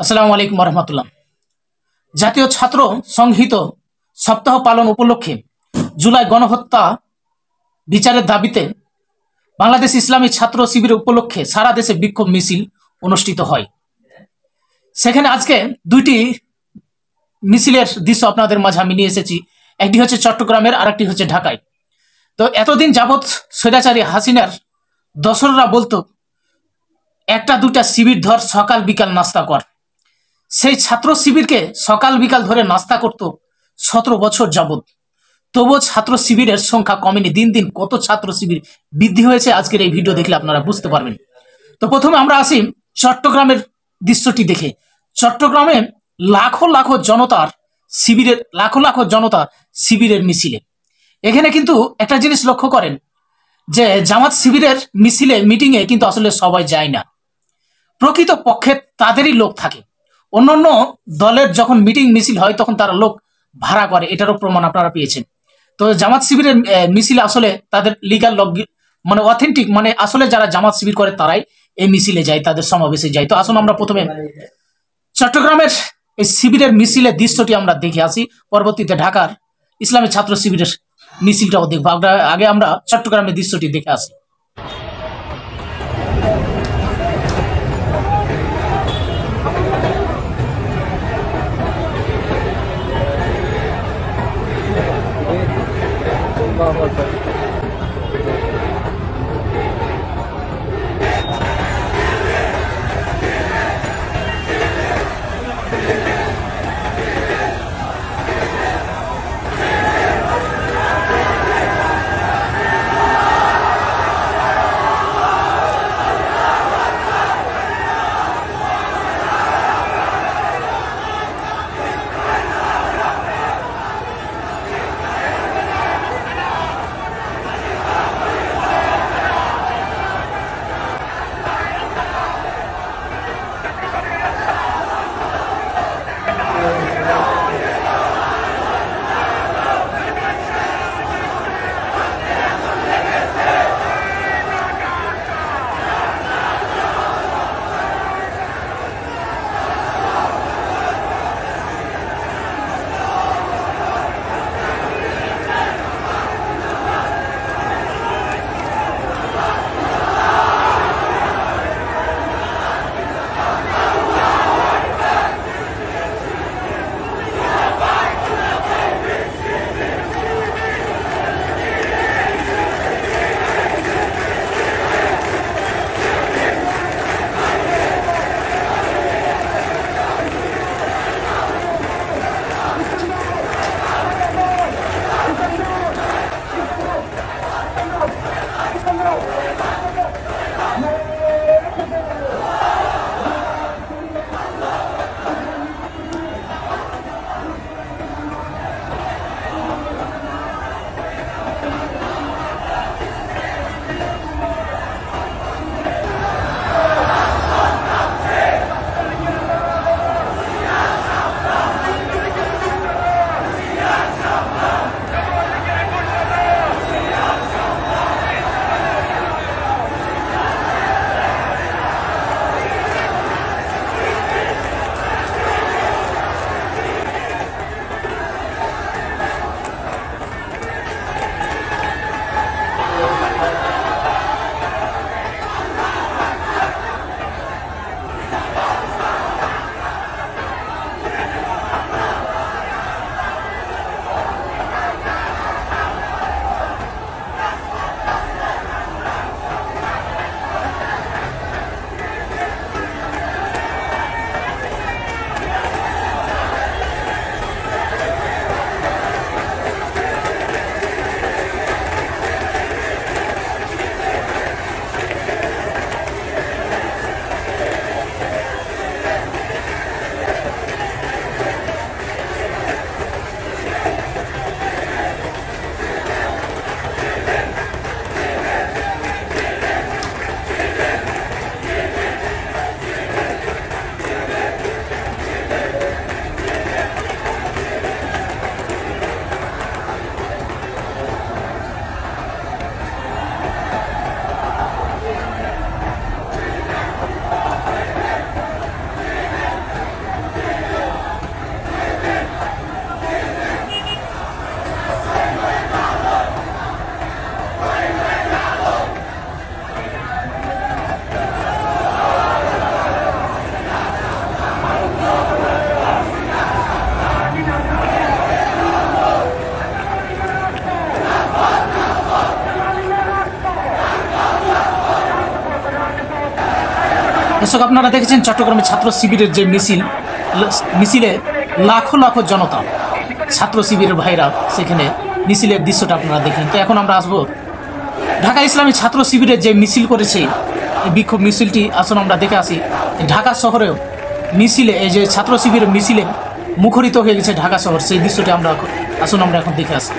আসসালামু আলাইকুম রহমতুল্লাহ। জাতীয় ছাত্র সংহিত সপ্তাহ পালন উপলক্ষে জুলাই গণহত্যা বিচারের দাবিতে বাংলাদেশ ইসলামী ছাত্র শিবির উপলক্ষে সারা দেশে বিক্ষোভ মিছিল অনুষ্ঠিত হয়। সেখানে আজকে দুইটি মিছিলের দৃশ্য আপনাদের মাঝে আমি নিয়ে এসেছি। একটি হচ্ছে চট্টগ্রামের, আর একটি হচ্ছে ঢাকায়। তো এতদিন যাবৎ স্বৈরাচারী হাসিনার দোসররা বলতো একটা দুটা শিবির ধর, সকাল বিকাল নাস্তা কর। সেই ছাত্র শিবিরকে সকাল বিকাল ধরে নাস্তা করত 17 বছর যাবৎ। তবুও ছাত্র শিবিরের সংখ্যা কমেনি। দিন দিন কত ছাত্র শিবির বৃদ্ধি হয়েছে আজকের এই ভিডিও দেখলে আপনারা বুঝতে পারবেন। তো প্রথমে আমরা আসি চট্টগ্রামের দৃশ্যটি দেখে। চট্টগ্রামে লাখো লাখো জনতা শিবিরের মিছিলে। এখানে কিন্তু একটা জিনিস লক্ষ্য করেন যে জামাত শিবিরের মিছিলে, মিটিংয়ে কিন্তু আসলে সবাই যায় না। প্রকৃত পক্ষে তাদেরই লোক থাকে। অন্যান্য দলের যখন মিটিং মিছিল হয় তখন তারা লোক ভাড়া করে, এটারও প্রমাণ আপনারা পেয়েছেন। তো জামাত শিবিরের মিছিলে আসলে তাদের লিগাল লোক, মানে অথেন্টিক, মানে আসলে যারা জামাত শিবির করে তারাই এই মিছিলে যায়, তাদের সমাবেশে যায়। তো আসুন আমরা প্রথমে চট্টগ্রামের এই শিবিরের মিছিলের দৃশ্যটি আমরা দেখে আসি, পরবর্তীতে ঢাকার ইসলামী ছাত্র শিবিরের মিছিলটাও দেখবো। আগে আমরা চট্টগ্রামের দৃশ্যটি দেখে আসি। দর্শক, আপনারা দেখেছেন চট্টগ্রামে ছাত্র শিবিরের যে মিছিলে লাখো লাখো জনতা, ছাত্র শিবিরের ভাইরা সেখানে মিছিলের দৃশ্যটা আপনারা দেখলেন। তো এখন আমরা আসবো ঢাকা ইসলামী ছাত্র শিবিরের যে মিছিল করেছে, এই বিক্ষোভ মিছিলটি আসুন আমরা দেখে আসি। ঢাকা শহরেও মিছিলে, এই যে ছাত্র শিবিরের মিছিলে মুখরিত হয়ে গেছে ঢাকা শহর, সেই দৃশ্যটি আসুন আমরা এখন দেখে আসি।